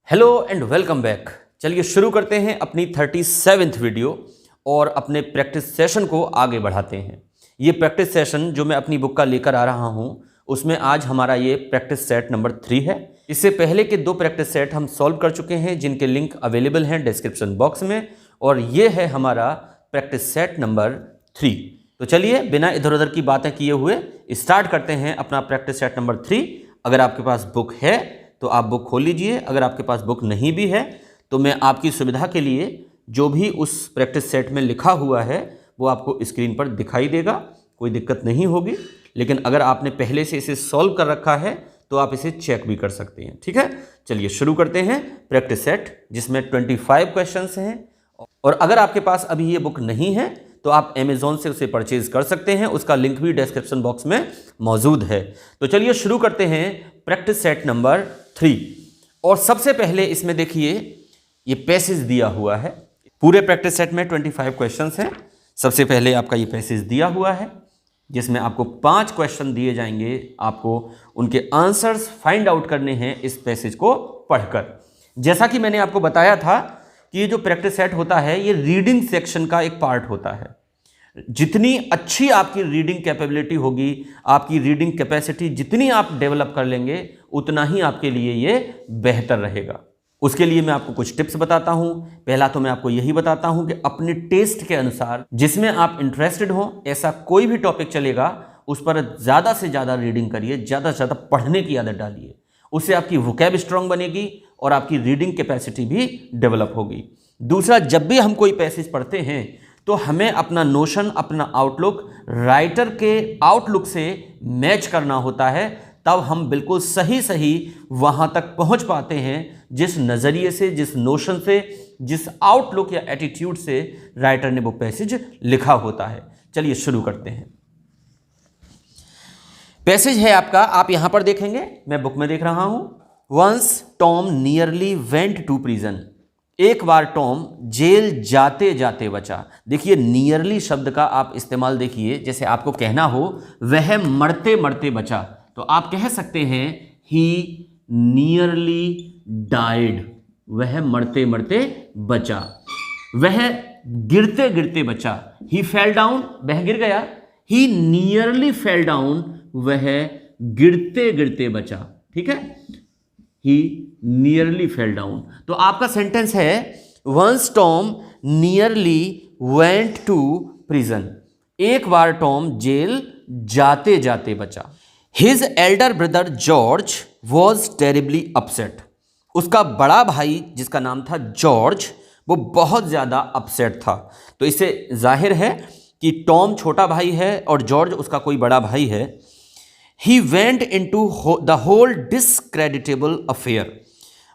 Hello and welcome back. चलिए शुरू करते हैं अपनी 37th वीडियो और अपने प्रैक्टिस सेशन को आगे बढ़ाते हैं। ये प्रैक्टिस सेशन जो मैं अपनी बुक का लेकर आ रहा हूँ उसमें आज हमारा ये प्रैक्टिस सेट नंबर 3 है। इससे पहले के 2 प्रैक्टिस सेट हम सॉल्व कर चुके हैं जिनके लिंक अवेलेबल हैं डिस्क्रिप्शन बॉक्स में, और ये है हमारा प्रैक्टिस सेट नंबर 3। तो चलिए बिना इधर उधर की बातें किए हुए स्टार्ट करते हैं अपना प्रैक्टिस सेट नंबर 3। अगर आपके पास बुक है तो आप बुक खोल लीजिए, अगर आपके पास बुक नहीं भी है तो मैं आपकी सुविधा के लिए जो भी उस प्रैक्टिस सेट में लिखा हुआ है वो आपको स्क्रीन पर दिखाई देगा, कोई दिक्कत नहीं होगी। लेकिन अगर आपने पहले से इसे सॉल्व कर रखा है तो आप इसे चेक भी कर सकते हैं। ठीक है, चलिए शुरू करते हैं प्रैक्टिस सेट जिसमें 25 क्वेश्चंस हैं। और अगर आपके पास अभी ये बुक नहीं है तो आप अमेज़ॉन से उसे परचेज कर सकते हैं, उसका लिंक भी डिस्क्रिप्शन बॉक्स में मौजूद है। तो चलिए शुरू करते हैं प्रैक्टिस सेट नंबर 3। और सबसे पहले इसमें देखिए ये पैसेज दिया हुआ है। पूरे प्रैक्टिस सेट में 25 क्वेश्चंस हैं। सबसे पहले आपका ये पैसेज दिया हुआ है जिसमें आपको 5 क्वेश्चन दिए जाएंगे, आपको उनके आंसर्स फाइंड आउट करने हैं इस पैसेज को पढ़कर। जैसा कि मैंने आपको बताया था कि ये जो प्रैक्टिस सेट होता है ये रीडिंग सेक्शन का एक पार्ट होता है। जितनी अच्छी आपकी रीडिंग कैपेबिलिटी होगी, आपकी रीडिंग कैपेसिटी जितनी आप डेवलप कर लेंगे उतना ही आपके लिए ये बेहतर रहेगा। उसके लिए मैं आपको कुछ टिप्स बताता हूं। पहला तो मैं आपको यही बताता हूं कि अपने टेस्ट के अनुसार जिसमें आप इंटरेस्टेड हो ऐसा कोई भी टॉपिक चलेगा उस पर ज़्यादा से ज़्यादा रीडिंग करिए, ज़्यादा से ज़्यादा पढ़ने की आदत डालिए। उससे आपकी वोकैब स्ट्रांग बनेगी और आपकी रीडिंग कैपेसिटी भी डेवलप होगी। दूसरा, जब भी हम कोई पैसेज पढ़ते हैं तो हमें अपना नोशन, अपना आउटलुक राइटर के आउटलुक से मैच करना होता है, तब हम बिल्कुल सही वहाँ तक पहुँच पाते हैं जिस नज़रिए से, जिस नोशन से, जिस आउटलुक या एटीट्यूड से राइटर ने वो पैसेज लिखा होता है। चलिए शुरू करते हैं। पैसेज है आपका, आप यहाँ पर देखेंगे, मैं बुक में देख रहा हूँ। Once Tom nearly went to prison. एक बार टॉम जेल जाते जाते बचा। देखिए नियरली शब्द का आप इस्तेमाल देखिए, जैसे आपको कहना हो वह मरते मरते बचा तो आप कह सकते हैं ही नियरली डाइड। वह मरते मरते बचा। वह गिरते गिरते बचा। ही फेल डाउन, वह गिर गया। ही नियरली फेल डाउन, वह गिरते गिरते बचा। ठीक है, ही नियरली फेल डाउन। तो आपका सेंटेंस है once Tom nearly went to prison. एक बार टॉम जेल जाते जाते बचा। His elder brother George was terribly upset. उसका बड़ा भाई जिसका नाम था जॉर्ज वो बहुत ज़्यादा अपसेट था। तो इससे जाहिर है कि टॉम छोटा भाई है और जॉर्ज उसका कोई बड़ा भाई है। He went into the whole discreditable affair.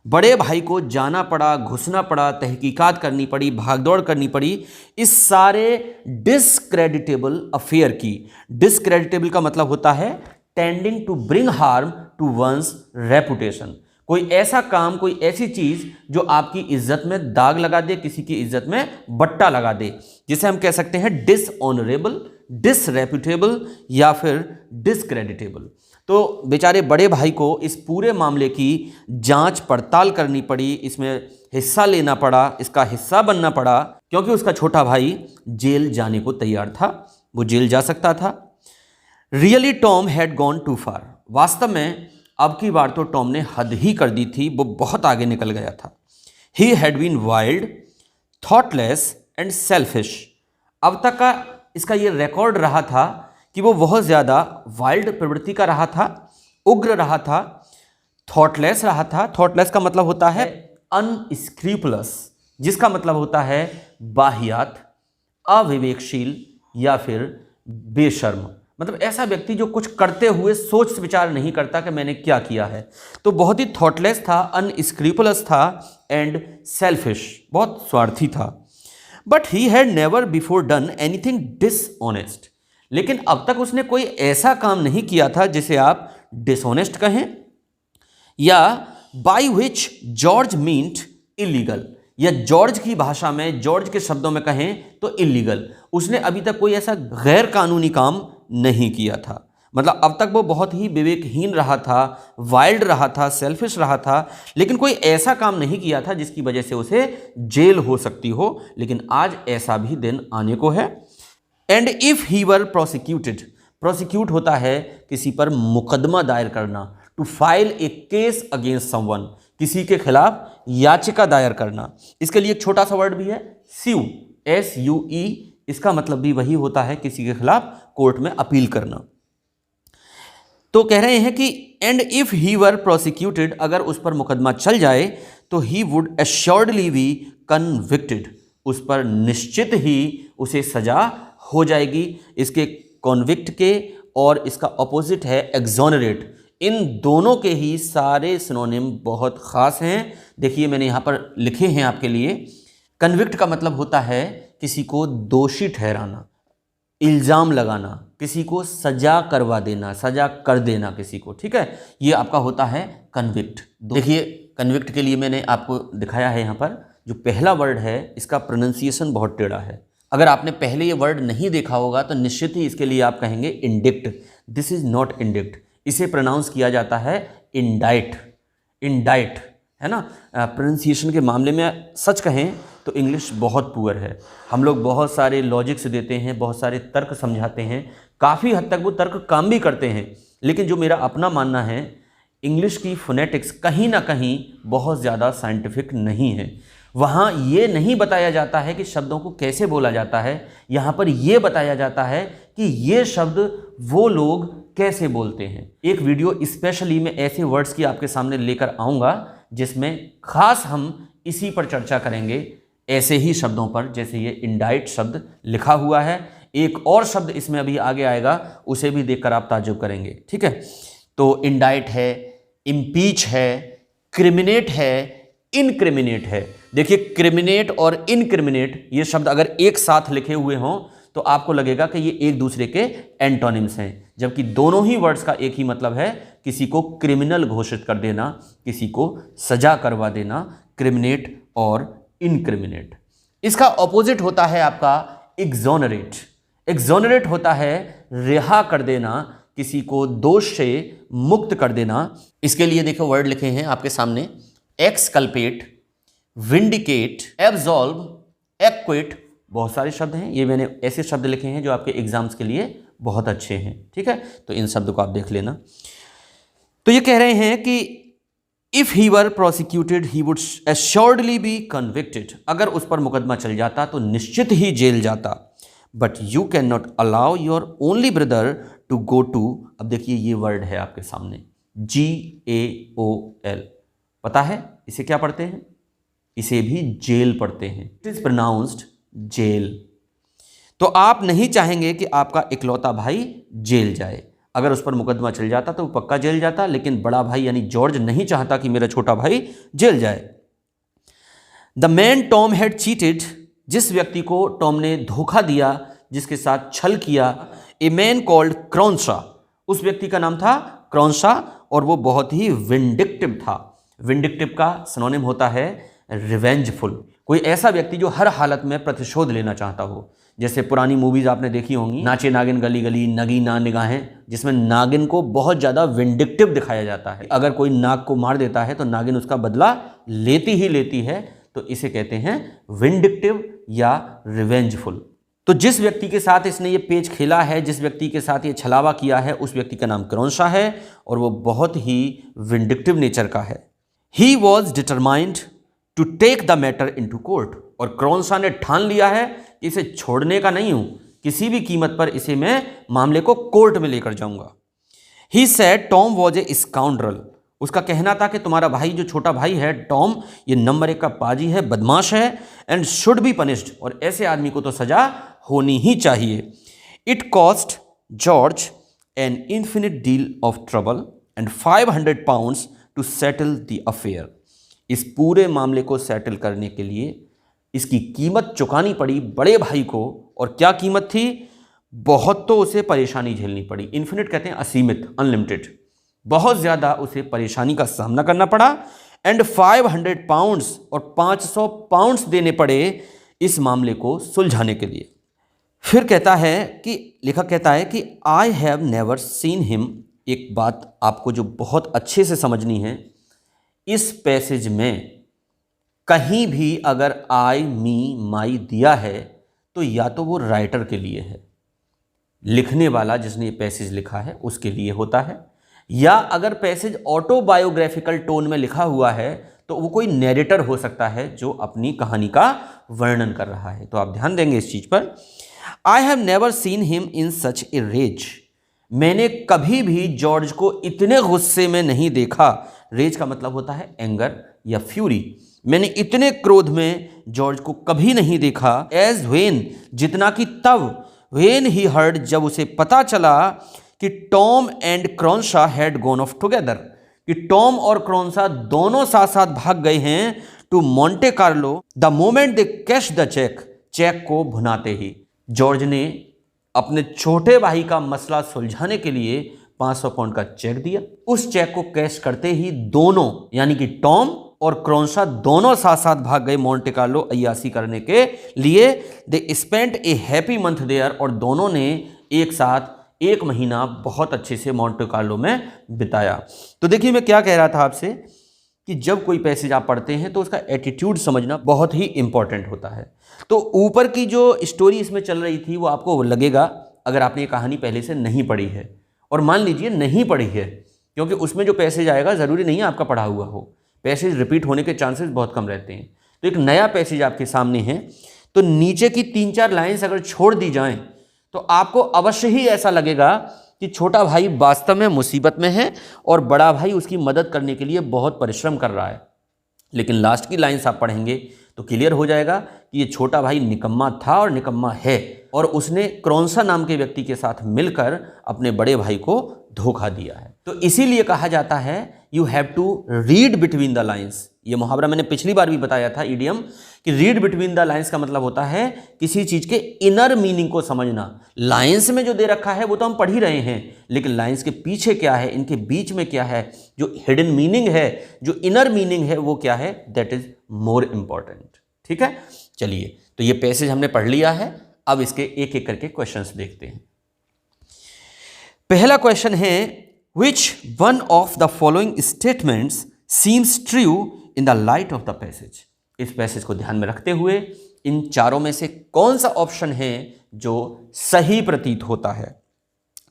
बड़े भाई को जाना पड़ा, घुसना पड़ा, तहकीकात करनी पड़ी, भागदौड़ करनी पड़ी इस सारे डिसक्रेडिटेबल अफेयर की। डिसक्रेडिटेबल का मतलब होता है tending to bring harm to one's reputation. कोई ऐसा काम, कोई ऐसी चीज जो आपकी इज्जत में दाग लगा दे, किसी की इज्जत में बट्टा लगा दे, जिसे हम कह सकते हैं डिसऑनरेबल, डिसरेप्यूटेबल या फिर डिसक्रेडिटेबल। तो बेचारे बड़े भाई को इस पूरे मामले की जांच पड़ताल करनी पड़ी, इसमें हिस्सा लेना पड़ा, इसका हिस्सा बनना पड़ा, क्योंकि उसका छोटा भाई जेल जाने को तैयार था, वो जेल जा सकता था। Really Tom had gone too far. वास्तव में अब की बार तो टॉम ने हद ही कर दी थी, वो बहुत आगे निकल गया था। He had been wild, thoughtless and selfish. अब तक का इसका ये रिकॉर्ड रहा था कि वो बहुत ज़्यादा वाइल्ड प्रवृत्ति का रहा था, उग्र रहा था, थॉटलेस रहा था। थॉटलेस का मतलब होता है अनस्क्रूपुलस, जिसका मतलब होता है बाहियात, अविवेकशील या फिर बेशर्म। मतलब ऐसा व्यक्ति जो कुछ करते हुए सोच विचार नहीं करता कि मैंने क्या किया है। तो बहुत ही थॉटलेस था, अनस्क्रूपुलस था एंड सेल्फिश, बहुत स्वार्थी था। But he had never before done anything dishonest. लेकिन अब तक उसने कोई ऐसा काम नहीं किया था जिसे आप डिसऑनेस्ट कहें, या by which George meant illegal, या जॉर्ज की भाषा में, जॉर्ज के शब्दों में कहें तो इलीगल। उसने अभी तक कोई ऐसा गैर कानूनी काम नहीं किया था। मतलब अब तक वो बहुत ही विवेकहीन रहा था, वाइल्ड रहा था, सेल्फिश रहा था, लेकिन कोई ऐसा काम नहीं किया था जिसकी वजह से उसे जेल हो सकती हो, लेकिन आज ऐसा भी दिन आने को है। And if he were prosecuted, prosecute होता है किसी पर मुकदमा दायर करना, to file a case against someone, किसी के खिलाफ याचिका दायर करना। इसके लिए एक छोटा सा वर्ड भी है, स्यू, SUE, इसका मतलब भी वही होता है किसी के खिलाफ कोर्ट में अपील करना। तो कह रहे हैं कि and if he were prosecuted, अगर उस पर मुकदमा चल जाए तो ही वुड एश्योर्डली बी कन्विक्टेड, उस पर निश्चित ही उसे सजा हो जाएगी। इसके कॉन्विक्ट के और इसका ऑपोजिट है एक्सोनरेट, इन दोनों के ही सारे सिनोनिम बहुत खास हैं। देखिए मैंने यहाँ पर लिखे हैं आपके लिए। कन्विक्ट का मतलब होता है किसी को दोषी ठहराना, इल्ज़ाम लगाना, किसी को सजा करवा देना, सजा कर देना किसी को, ठीक है, ये आपका होता है कन्विक्ट। देखिए कन्विक्ट के लिए मैंने आपको दिखाया है यहाँ पर, जो पहला वर्ड है इसका प्रोनाउंसिएशन बहुत टेढ़ा है। अगर आपने पहले ये वर्ड नहीं देखा होगा तो निश्चित ही इसके लिए आप कहेंगे indict, this is not indict, इसे प्रोनाउंस किया जाता है इंडाइट, इंडाइट, है ना। प्रोनाउंसिएशन के मामले में सच कहें तो इंग्लिश बहुत पुअर है। हम लोग बहुत सारे लॉजिक्स देते हैं, बहुत सारे तर्क समझाते हैं, काफ़ी हद तक वो तर्क काम भी करते हैं, लेकिन जो मेरा अपना मानना है, इंग्लिश की फोनेटिक्स कहीं ना कहीं बहुत ज़्यादा साइंटिफिक नहीं है। वहाँ ये नहीं बताया जाता है कि शब्दों को कैसे बोला जाता है, यहाँ पर ये बताया जाता है कि ये शब्द वो लोग कैसे बोलते हैं। एक वीडियो स्पेशली मैं ऐसे वर्ड्स की आपके सामने लेकर आऊँगा जिसमें खास हम इसी पर चर्चा करेंगे, ऐसे ही शब्दों पर, जैसे ये इंडाइट शब्द लिखा हुआ है। एक और शब्द इसमें अभी आगे आएगा, उसे भी देखकर आप ताज्जुब करेंगे, ठीक है। तो इंडाइट है, इम्पीच है, क्रिमिनेट है, इनक्रिमिनेट है। देखिए क्रिमिनेट और इनक्रिमिनेट ये शब्द अगर एक साथ लिखे हुए हों तो आपको लगेगा कि ये एक दूसरे के एंटोनिम्स हैं, जबकि दोनों ही वर्ड्स का एक ही मतलब है, किसी को क्रिमिनल घोषित कर देना, किसी को सजा करवा देना, क्रिमिनेट और इनक्रिमिनेट। इसका ऑपोजिट होता है आपका एग्जोनरेट। एग्जोनरेट होता है रिहा कर देना, किसी को दोष से मुक्त कर देना। इसके लिए देखो वर्ड लिखे हैं आपके सामने, एक्सकल्पेट, विंडिकेट, एब्सॉल्व, एक्विट, बहुत सारे शब्द हैं। ये मैंने ऐसे शब्द लिखे हैं जो आपके एग्जाम्स के लिए बहुत अच्छे हैं, ठीक है, तो इन शब्द को आप देख लेना। तो ये कह रहे हैं कि if he were prosecuted he would assuredly be convicted, अगर उस पर मुकदमा चल जाता तो निश्चित ही जेल जाता। But you can not allow your only brother to go to, अब देखिए ये वर्ड है आपके सामने, GAOL, पता है इसे क्या पढ़ते हैं? इसे भी जेल पढ़ते हैं। It is pronounced jail. तो आप नहीं चाहेंगे कि आपका इकलौता भाई जेल जाए। अगर उस पर मुकदमा चल जाता तो वो पक्का जेल जाता, लेकिन बड़ा भाई यानी जॉर्ज नहीं चाहता कि मेरा छोटा भाई जेल जाए। The man Tom had cheated, जिस व्यक्ति को टॉम ने धोखा दिया, जिसके साथ छल किया, ए मैन कॉल्ड क्रॉन्शा, उस व्यक्ति का नाम था क्रॉन्शा, और वो बहुत ही विंडिक्टिव था। विंडिक्टिव का सिनोनिम होता है रिवेंजफुल, कोई ऐसा व्यक्ति जो हर हालत में प्रतिशोध लेना चाहता हो। जैसे पुरानी मूवीज आपने देखी होंगी, नाचे नागिन गली गली, नगीना निगाहें, जिसमें नागिन को बहुत ज़्यादा विंडिक्टिव दिखाया जाता है। अगर कोई नाग को मार देता है तो नागिन उसका बदला लेती ही लेती है, तो इसे कहते हैं विंडिक्टिव या रिवेंजफुल। तो जिस व्यक्ति के साथ इसने ये पेच खेला है, जिस व्यक्ति के साथ ये छलावा किया है, उस व्यक्ति का नाम क्रॉन्शा है और वो बहुत ही विंडिक्टिव नेचर का है। He was determined to take the matter into court, और क्रॉन्शा ने ठान लिया है कि इसे छोड़ने का नहीं हूं, किसी भी कीमत पर इसे मैं मामले को कोर्ट में लेकर जाऊंगा। He said Tom was a scoundrel, उसका कहना था कि तुम्हारा भाई जो छोटा भाई है टॉम, ये नंबर 1 का पाजी है, बदमाश है, एंड शुड बी पनिश्ड, और ऐसे आदमी को तो सजा होनी ही चाहिए। It cost George an infinite deal of trouble and 500 pounds to settle the affair, इस पूरे मामले को सेटल करने के लिए इसकी कीमत चुकानी पड़ी बड़े भाई को। और क्या कीमत थी? बहुत तो उसे परेशानी झेलनी पड़ी। इन्फिनिट कहते हैं असीमित, अनलिमिटेड, बहुत ज़्यादा उसे परेशानी का सामना करना पड़ा। एंड 500 पाउंड्स, और 500 पाउंड्स देने पड़े इस मामले को सुलझाने के लिए। फिर कहता है कि लेखक कहता है कि आई हैव नेवर सीन हिम। एक बात आपको जो बहुत अच्छे से समझनी है, इस पैसेज में कहीं भी अगर आई, मी, माई दिया है तो या तो वो राइटर के लिए है, लिखने वाला जिसने ये पैसेज लिखा है उसके लिए होता है, या अगर पैसेज ऑटोबायोग्राफिकल टोन में लिखा हुआ है तो वो कोई नैरेटर हो सकता है जो अपनी कहानी का वर्णन कर रहा है। तो आप ध्यान देंगे इस चीज पर। I have never seen him in such a rage. मैंने कभी भी जॉर्ज को इतने गुस्से में नहीं देखा। रेज का मतलब होता है एंगर या फ्यूरी। मैंने इतने क्रोध में जॉर्ज को कभी नहीं देखा। एज व्हेन, जितना कि तब, व्हेन ही हर्ड, जब उसे पता चला कि Tom and Cronshaw had gone off together, कि टॉम और क्रॉनशा दोनों साथ साथ भाग गए हैं to Monte Carlo the moment they cash the cheque. Cheque को भुनाते ही जॉर्ज ने अपने छोटे भाई का मसला सुलझाने के लिए 500 पाउंड का चेक दिया। उस चेक को कैश करते ही दोनों, यानी कि टॉम और क्रॉनशा दोनों साथ साथ भाग गए मोंटे कार्लो अय्यासी करने के लिए। They spent a happy month there, और दोनों ने एक साथ एक महीना बहुत अच्छे से मोंटे कार्लो में बिताया। तो देखिए मैं क्या कह रहा था आपसे कि जब कोई पैसेज आप पढ़ते हैं तो उसका एटीट्यूड समझना बहुत ही इंपॉर्टेंट होता है। तो ऊपर की जो स्टोरी इसमें चल रही थी वो आपको लगेगा, अगर आपने ये कहानी पहले से नहीं पढ़ी है, और मान लीजिए नहीं पढ़ी है, क्योंकि उसमें जो पैसेज आएगा ज़रूरी नहीं है आपका पढ़ा हुआ हो, पैसेज रिपीट होने के चांसेस बहुत कम रहते हैं। तो एक नया पैसेज आपके सामने है, तो नीचे की 3-4 लाइन्स अगर छोड़ दी जाएं तो आपको अवश्य ही ऐसा लगेगा कि छोटा भाई वास्तव में मुसीबत में है और बड़ा भाई उसकी मदद करने के लिए बहुत परिश्रम कर रहा है। लेकिन लास्ट की लाइन्स आप पढ़ेंगे तो क्लियर हो जाएगा कि ये छोटा भाई निकम्मा था और निकम्मा है, और उसने क्रॉनशा नाम के व्यक्ति के साथ मिलकर अपने बड़े भाई को धोखा दिया है। तो इसीलिए कहा जाता है you have to read between the lines. ये मुहावरा मैंने पिछली बार भी बताया था, इडियम, कि रीड बिटवीन द लाइन्स का मतलब होता है किसी चीज के इनर मीनिंग को समझना। लाइन्स में जो दे रखा है वो तो हम पढ़ ही रहे हैं, लेकिन लाइन्स के पीछे क्या है, इनके बीच में क्या है, जो हिडन मीनिंग है, जो इनर मीनिंग है, वो क्या है, दैट इज मोर इंपॉर्टेंट। ठीक है, चलिए, तो ये पैसेज हमने पढ़ लिया है। अब इसके एक एक करके क्वेश्चंस देखते हैं। पहला क्वेश्चन है, which one of the following statements seems true in the light of the passage. इस पैसेज को ध्यान में रखते हुए इन चारों में से कौन सा ऑप्शन है जो सही प्रतीत होता है।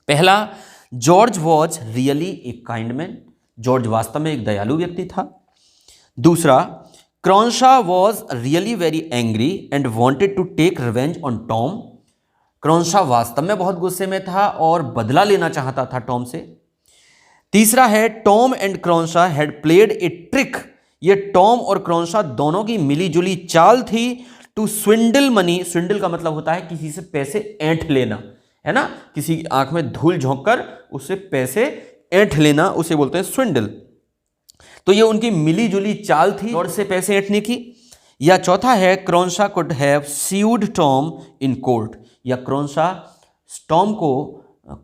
पहला, George was really a kind man. George वास्तव में एक दयालु व्यक्ति था। दूसरा, Cronshaw was really very angry and wanted to take revenge on Tom. Cronshaw वास्तव में बहुत गुस्से में था और बदला लेना चाहता था टॉम से। तीसरा है, Tom and Cronshaw had played a trick. ये टॉम और क्रॉनशा दोनों की मिलीजुली चाल थी टू स्विंडल मनी। स्विंडल का मतलब होता है किसी से पैसे ऐंठ लेना, है ना, किसी की आंख में धूल झोंककर उससे पैसे ऐंठ लेना, उसे बोलते हैं स्विंडल। तो ये उनकी मिलीजुली चाल थी और से पैसे ऐंठने की। या चौथा है, Cronshaw could have sued Tom in court. या क्रॉनशा टॉम को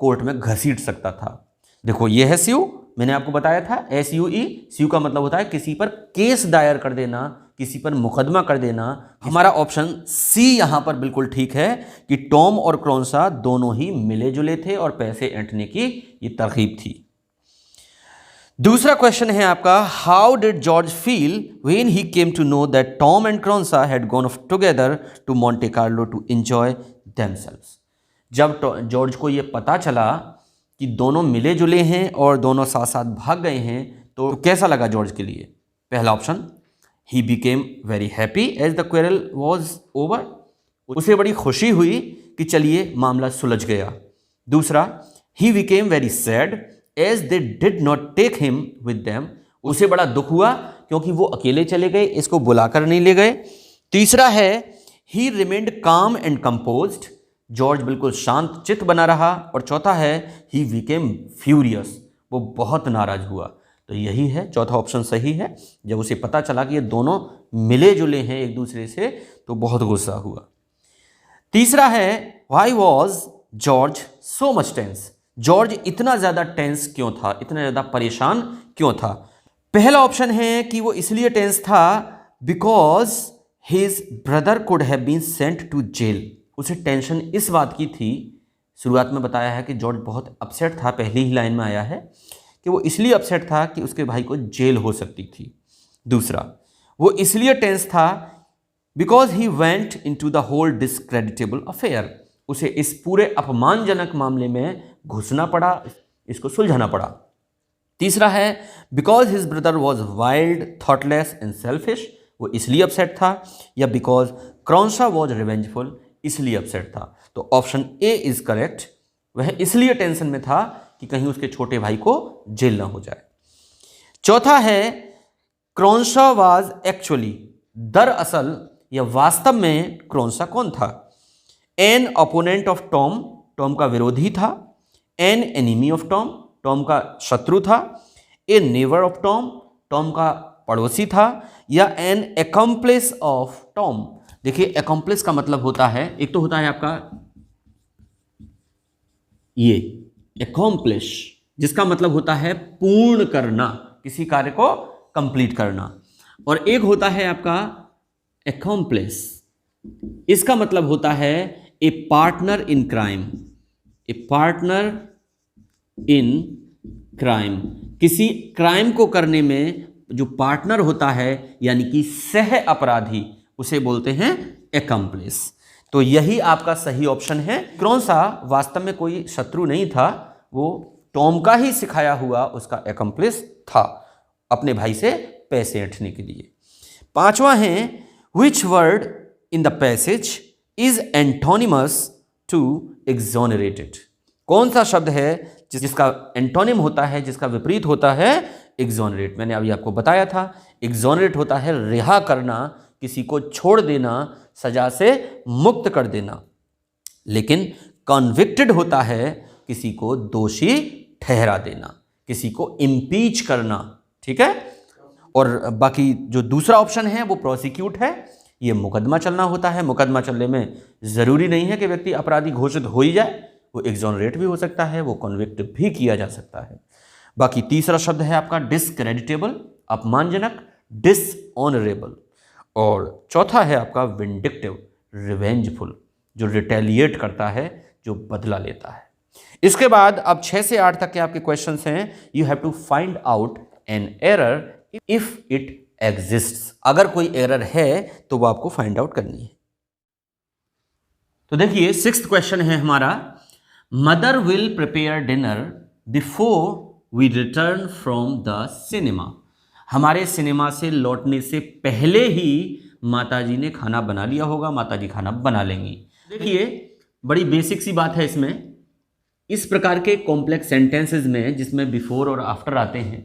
कोर्ट में घसीट सकता था। देखो ये है स्यू, मैंने आपको बताया था SUE। स्यू का मतलब होता है किसी पर केस दायर कर देना, किसी पर मुकदमा कर देना। हमारा ऑप्शन सी यहां पर बिल्कुल ठीक है कि टॉम और क्रॉनशा दोनों ही मिले जुले थे और पैसे ऐंठने की ये तरकीब थी। दूसरा क्वेश्चन है आपका, how did George feel when he came to know that Tom and Cronshaw had gone off together to Monte Carlo to enjoy themselves. जब जॉर्ज को ये पता चला कि दोनों मिले जुले हैं और दोनों साथ साथ भाग गए हैं, तो कैसा लगा जॉर्ज के लिए। पहला option, he became very happy as the quarrel was over. उसे बड़ी खुशी हुई कि चलिए मामला सुलझ गया। दूसरा, he became very sad as they did not take him with them. उसे बड़ा दुख हुआ क्योंकि वो अकेले चले गए, इसको बुलाकर नहीं ले गए। तीसरा है, ही रिमेन्ड काम एंड कंपोज्ड। जॉर्ज बिल्कुल शांत चित्त बना रहा। और चौथा है, ही बिकेम फ्यूरियस, वो बहुत नाराज हुआ। तो यही है, चौथा ऑप्शन सही है। जब उसे पता चला कि ये दोनों मिले जुले हैं एक दूसरे से, तो बहुत गुस्सा हुआ। तीसरा है, why was George so much tense. George इतना ज़्यादा टेंस क्यों था, इतना ज़्यादा परेशान क्यों था। पहला ऑप्शन है कि वो इसलिए टेंस था because his brother could have been sent to jail. उसे टेंशन इस बात की थी, शुरुआत में बताया है कि जॉर्ज बहुत अपसेट था, पहली ही लाइन में आया है कि वो इसलिए अपसेट था कि उसके भाई को जेल हो सकती थी। दूसरा, वो इसलिए टेंस था because he went into the whole discreditable affair, उसे इस पूरे अपमानजनक मामले में घुसना पड़ा, इसको सुलझाना पड़ा। तीसरा है because his brother was wild, thoughtless and selfish, वो इसलिए अपसेट था, या बिकॉज क्रॉन्शा वॉज रिवेंजफुल, इसलिए अपसेट था। तो ऑप्शन ए इज करेक्ट, वह इसलिए टेंशन में था कि कहीं उसके छोटे भाई को जेल ना हो जाए। चौथा है क्रॉन्शा वाज एक्चुअली, दरअसल या वास्तव में क्रॉन्शा कौन था? An opponent of Tom, Tom का विरोधी था। An enemy of Tom, Tom का शत्रु था। ए नेबर ऑफ टॉम, टॉम का पड़ोसी था। या एन एकम्प्लिस ऑफ टॉम। देखिए एकम्प्लिस का मतलब होता है, एक तो होता है आपका ये एकम्प्लिश, जिसका मतलब होता है पूर्ण करना, किसी कार्य को कंप्लीट करना, और एक होता है आपका एकम्प्लिस, इसका मतलब होता है a partner in crime, a partner in crime, किसी क्राइम को करने में जो पार्टनर होता है यानी कि सह अपराधी, उसे बोलते हैं एकम्प्लिस। तो यही आपका सही ऑप्शन है। क्रॉन्शा वास्तव में कोई शत्रु नहीं था, वो टॉम का ही सिखाया हुआ उसका एकम्प्लिस था, अपने भाई से पैसे ऐंठने के लिए। पांचवा है which word in the passage is antonymous to exonerated, कौन सा शब्द है जिसका एंटोनिम होता है, जिसका विपरीत होता है एक्सोनरेट। मैंने अभी आपको बताया था, एक्सोनरेट होता है रिहा करना, किसी को छोड़ देना, सजा से मुक्त कर देना, लेकिन कॉन्विक्टेड होता है किसी को दोषी ठहरा देना, किसी को इम्पीच करना, ठीक है। और बाकी जो दूसरा ऑप्शन है वो प्रोसिक्यूट है, ये मुकदमा चलना होता है। मुकदमा चलने में ज़रूरी नहीं है कि व्यक्ति अपराधी घोषित हो ही जाए, वो एक्सोनरेट भी हो सकता है, वो कॉन्विक्ट भी किया जा सकता है। बाकी तीसरा शब्द है आपका डिसक्रेडिटेबल, अपमानजनक, डिसऑनरेबल, और चौथा है आपका विंडिक्टिव, रिवेंजफुल, जो रिटेलिएट करता है, जो बदला लेता है। इसके बाद अब 6 से 8 तक के आपके क्वेश्चंस हैं। You have to find out an error if it exists, अगर कोई एरर है तो वो आपको फाइंड आउट करनी है। तो देखिए 6th क्वेश्चन है हमारा, mother will prepare dinner before we return from the cinema, हमारे सिनेमा से लौटने से पहले ही माताजी ने खाना बना लिया होगा, माताजी खाना बना लेंगी। देखिए बड़ी बेसिक सी बात है इसमें, इस प्रकार के कॉम्प्लेक्स सेंटेंसेस में जिसमें बिफोर और आफ्टर आते हैं,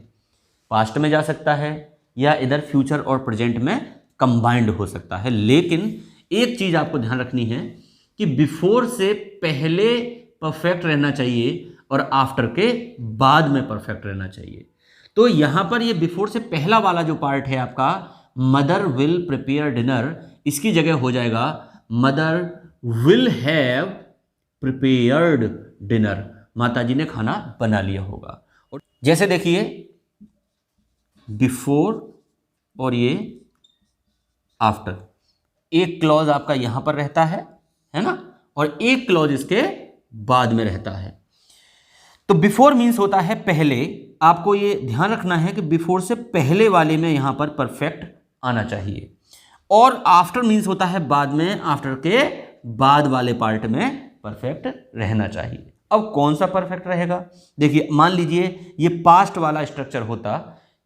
पास्ट में जा सकता है या इधर फ्यूचर और प्रेजेंट में कंबाइंड हो सकता है, लेकिन एक चीज़ आपको ध्यान रखनी है कि बिफोर से पहले परफेक्ट रहना चाहिए और आफ्टर के बाद में परफेक्ट रहना चाहिए। तो यहाँ पर ये बिफोर से पहला वाला जो पार्ट है आपका, मदर विल प्रिपेयर डिनर, इसकी जगह हो जाएगा mother will have prepared dinner, माताजी ने खाना बना लिया होगा। और जैसे देखिए बिफोर और ये आफ्टर, एक क्लॉज आपका यहां पर रहता है ना, और एक क्लॉज इसके बाद में रहता है। तो बिफोर मीन्स होता है पहले, आपको ये ध्यान रखना है कि बिफोर से पहले वाले में यहां पर परफेक्ट आना चाहिए, और आफ्टर मीन्स होता है बाद में, आफ्टर के बाद वाले पार्ट में परफेक्ट रहना चाहिए। अब कौन सा परफेक्ट रहेगा? देखिए मान लीजिए ये पास्ट वाला स्ट्रक्चर होता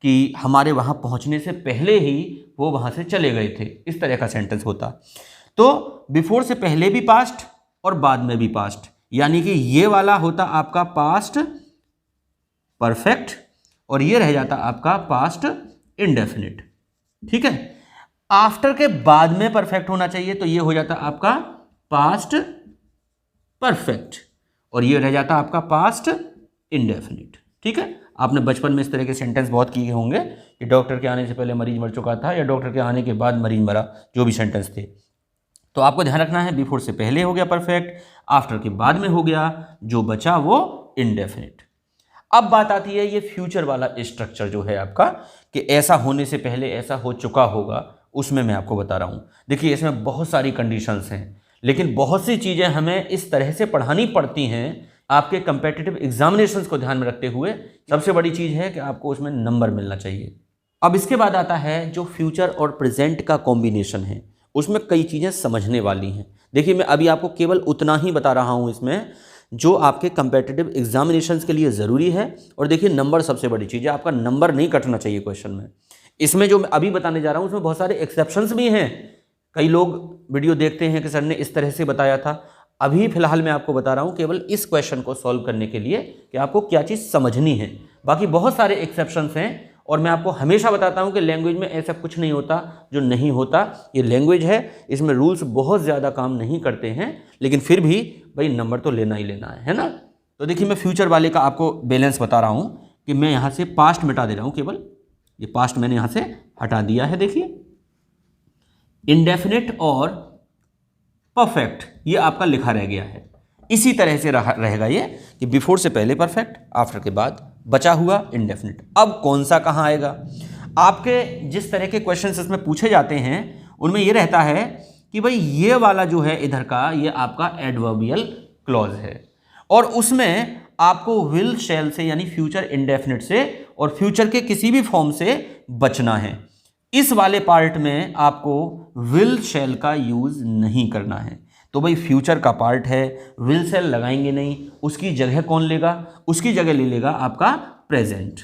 कि हमारे वहां पहुंचने से पहले ही वो वहां से चले गए थे, इस तरह का सेंटेंस होता। तो बिफोर से पहले भी पास्ट और बाद में भी पास्ट, यानी कि ये वाला होता आपका पास्ट परफेक्ट और ये रह जाता आपका पास्ट इंडेफिनिट, ठीक है। आफ्टर के बाद में परफेक्ट होना चाहिए, तो ये हो जाता आपका पास्ट परफेक्ट और ये रह जाता आपका पास्ट इंडेफिनिट, ठीक है। आपने बचपन में इस तरह के सेंटेंस बहुत किए होंगे कि डॉक्टर के आने से पहले मरीज मर चुका था या डॉक्टर के आने के बाद मरीज मरा, जो भी सेंटेंस थे। तो आपको ध्यान रखना है बिफोर से पहले हो गया परफेक्ट, आफ्टर के बाद में हो गया, जो बचा वो इंडेफिनिट। अब बात आती है ये फ्यूचर वाला स्ट्रक्चर जो है आपका, कि ऐसा होने से पहले ऐसा हो चुका होगा, उसमें मैं आपको बता रहा हूं। देखिए इसमें बहुत सारी कंडीशंस हैं, लेकिन बहुत सी चीज़ें हमें इस तरह से पढ़ानी पड़ती हैं आपके कंपेटिटिव एग्जामिनेशंस को ध्यान में रखते हुए। सबसे बड़ी चीज़ है कि आपको उसमें नंबर मिलना चाहिए। अब इसके बाद आता है जो फ्यूचर और प्रेजेंट का कॉम्बिनेशन है, उसमें कई चीज़ें समझने वाली हैं। देखिए, मैं अभी आपको केवल उतना ही बता रहा हूँ इसमें जो आपके कंपेटिटिव एग्जामिनेशंस के लिए ज़रूरी है। और देखिए, नंबर सबसे बड़ी चीज़ है, आपका नंबर नहीं कटना चाहिए क्वेश्चन में। इसमें जो मैं अभी बताने जा रहा हूँ उसमें बहुत सारे एक्सेप्शंस भी हैं। कई लोग वीडियो देखते हैं कि सर ने इस तरह से बताया था। अभी फिलहाल मैं आपको बता रहा हूँ केवल इस क्वेश्चन को सॉल्व करने के लिए कि आपको क्या चीज़ समझनी है। बाकी बहुत सारे एक्सेप्शंस हैं और मैं आपको हमेशा बताता हूँ कि लैंग्वेज में ऐसा कुछ नहीं होता जो नहीं होता। ये लैंग्वेज है, इसमें रूल्स बहुत ज़्यादा काम नहीं करते हैं, लेकिन फिर भी भाई नंबर तो लेना ही लेना है ना। तो देखिए, मैं फ्यूचर वाले का आपको बैलेंस बता रहा हूँ कि मैं यहाँ से पास्ट मिटा दे रहा हूँ। केवल ये पास्ट मैंने यहाँ से हटा दिया है। देखिए, इंडेफिनिट और परफेक्ट ये आपका लिखा रह गया है। इसी तरह से रहेगा ये कि बिफोर से पहले परफेक्ट, आफ्टर के बाद बचा हुआ इंडेफिनिट। अब कौन सा कहाँ आएगा? आपके जिस तरह के क्वेश्चंस इसमें पूछे जाते हैं उनमें ये रहता है कि भाई ये वाला जो है इधर का, ये आपका एडवर्बियल क्लॉज है और उसमें आपको विल शैल से यानी फ्यूचर इंडेफिनिट से और फ्यूचर के किसी भी फॉर्म से बचना है। इस वाले पार्ट में आपको विल शैल का यूज नहीं करना है। तो भाई फ्यूचर का पार्ट है, विल शैल लगाएंगे नहीं, उसकी जगह कौन लेगा? उसकी जगह ले लेगा आपका प्रेजेंट।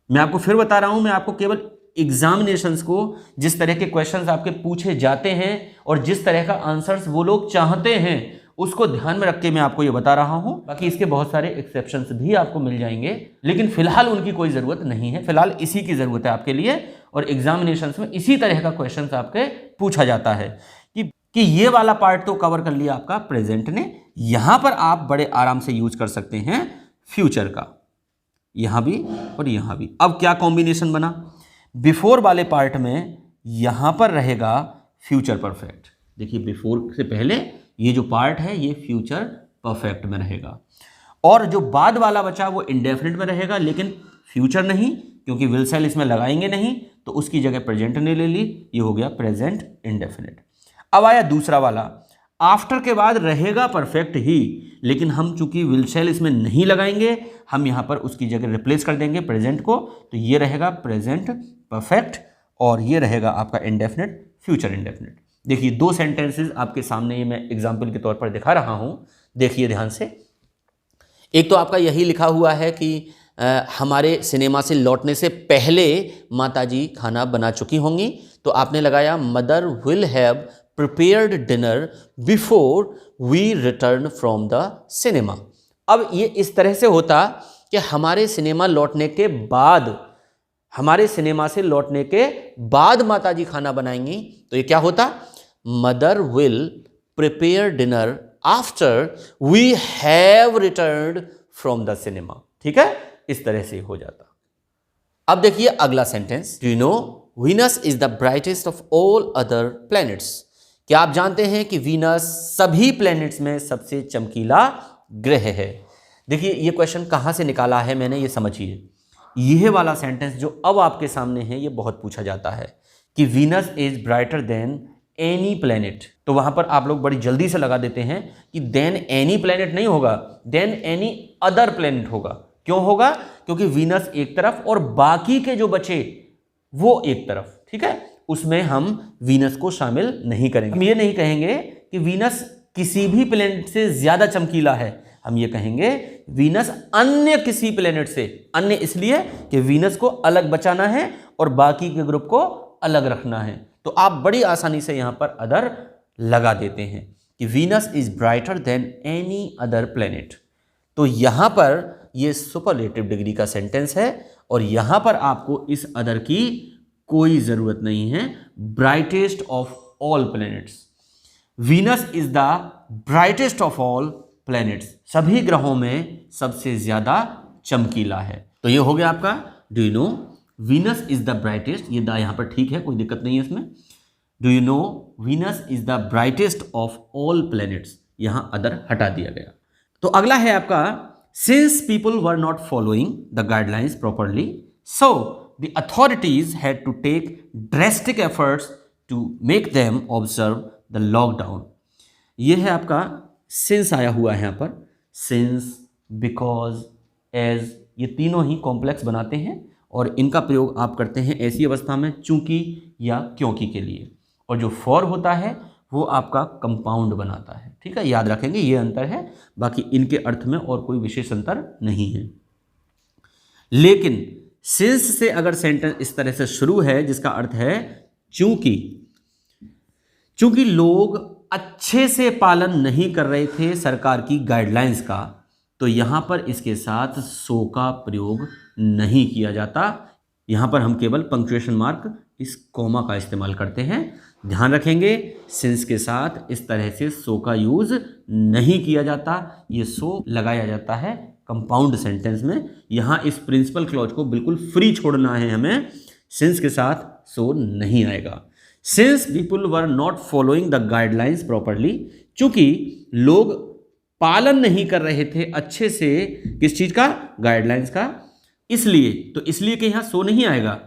मैं आपको फिर बता रहा हूं, मैं आपको केवल एग्जामिनेशंस को जिस तरह के क्वेश्चंस आपके पूछे जाते हैं और जिस तरह का आंसर्स वो लोग चाहते हैं उसको ध्यान में रख के मैं आपको ये बता रहा हूं। बाकी इसके बहुत सारे एक्सेप्शंस भी आपको मिल जाएंगे, लेकिन फिलहाल उनकी कोई ज़रूरत नहीं है। फिलहाल इसी की ज़रूरत है आपके लिए और एग्जामिनेशंस में इसी तरह का क्वेश्चंस आपके पूछा जाता है कि ये वाला पार्ट तो कवर कर लिया आपका प्रेजेंट ने। यहां पर आप बड़े आराम से यूज कर सकते हैं फ्यूचर का, यहां भी और यहां भी। अब क्या कॉम्बिनेशन बना? बिफोर वाले पार्ट में यहां पर रहेगा फ्यूचर परफेक्ट। देखिए, बिफोर से पहले ये जो पार्ट है ये फ्यूचर परफेक्ट में रहेगा और जो बाद वाला बचा वो इंडेफिनिट में रहेगा, लेकिन फ्यूचर नहीं, क्योंकि विल शैल इसमें लगाएंगे नहीं, तो उसकी जगह प्रेजेंट ने ले ली। ये हो गया प्रेजेंट इंडेफिनिट। अब आया दूसरा वाला, आफ्टर के बाद रहेगा परफेक्ट ही, लेकिन हम चूंकि विल शैल इसमें नहीं लगाएंगे, हम यहां पर उसकी जगह रिप्लेस कर देंगे प्रेजेंट को। तो ये रहेगा प्रेजेंट परफेक्ट और ये रहेगा आपका इंडेफिनिट फ्यूचर इंडेफिनिट। देखिए, दो सेंटेंसेस आपके सामने ये मैं एग्जाम्पल के तौर पर दिखा रहा हूं, देखिए ध्यान से। एक तो आपका यही लिखा हुआ है कि हमारे सिनेमा से लौटने से पहले माताजी खाना बना चुकी होंगी, तो आपने लगाया mother will have prepared dinner before we return from the cinema. अब ये इस तरह से होता कि हमारे सिनेमा से लौटने के बाद माताजी खाना बनाएंगी, तो ये क्या होता? Mother will prepare dinner after we have returned from the cinema. ठीक है, इस तरह से हो जाता। अब देखिए अगला sentence, do you know Venus is the brightest of all other planets. क्या आप जानते हैं कि वीनस सभी प्लैनेट्स में सबसे चमकीला ग्रह है? देखिए, ये क्वेश्चन कहां से निकाला है मैंने, ये समझिए। यह वाला सेंटेंस जो अब आपके सामने है ये बहुत पूछा जाता है कि Venus is brighter then any planet. तो वहां पर आप लोग बड़ी जल्दी से लगा देते हैं कि देन एनी प्लैनेट नहीं होगा, देन एनी अदर प्लैनेट होगा। क्यों होगा? क्योंकि वीनस एक तरफ और बाकी के जो बचे वो एक तरफ। ठीक है, उसमें हम वीनस को शामिल नहीं करेंगे। हम ये नहीं कहेंगे कि वीनस किसी भी प्लैनेट से ज्यादा चमकीला है, हम ये कहेंगे वीनस अन्य किसी प्लैनेट से। अन्य इसलिए कि वीनस को अलग बचाना है और बाकी के ग्रुप को अलग रखना है। तो आप बड़ी आसानी से यहां पर अदर लगा देते हैं कि Venus is brighter then any other planet. तो यहां पर यह सुपरलेटिव डिग्री का सेंटेंस है और यहां पर आपको इस अदर की कोई जरूरत नहीं है। Brightest of all planets, Venus is the brightest of all planets, सभी ग्रहों में सबसे ज्यादा चमकीला है। तो ये हो गया आपका do you know Venus is the brightest. ये दा यहां पर ठीक है, कोई दिक्कत नहीं है इसमें। Do you know Venus is the brightest of all planets, यहां अदर हटा दिया गया। तो अगला है आपका since people were not following the guidelines properly so the authorities had to take drastic efforts to make them observe the lockdown. ये है आपका सिंस आया हुआ है यहाँ पर, सिंस, बिकॉज, एज, ये तीनों ही कॉम्प्लेक्स बनाते हैं और इनका प्रयोग आप करते हैं ऐसी अवस्था में चूंकि या क्योंकि के लिए। और जो फॉर होता है वो आपका कंपाउंड बनाता है। ठीक है, याद रखेंगे ये अंतर है, बाकी इनके अर्थ में और कोई विशेष अंतर नहीं है। लेकिन सिंस से अगर सेंटेंस इस तरह से शुरू है जिसका अर्थ है चूंकि, चूंकि लोग अच्छे से पालन नहीं कर रहे थे सरकार की गाइडलाइंस का, तो यहां पर इसके साथ सो का प्रयोग नहीं किया जाता। यहां पर हम केवल पंक्चुएशन मार्क, इस कॉमा का इस्तेमाल करते हैं। ध्यान रखेंगे सिंस के साथ इस तरह से सो का यूज नहीं किया जाता, ये सो लगाया जाता है कंपाउंड सेंटेंस में। यहां इस प्रिंसिपल क्लॉज को बिल्कुल फ्री छोड़ना है हमें, सिंस के साथ सो नहीं आएगा। Since people were not following the guidelines properly, चूंकि लोग पालन नहीं कर रहे थे अच्छे से किस चीज का, गाइडलाइंस का, इसलिए, तो इसलिए कि यहां सो नहीं आएगा।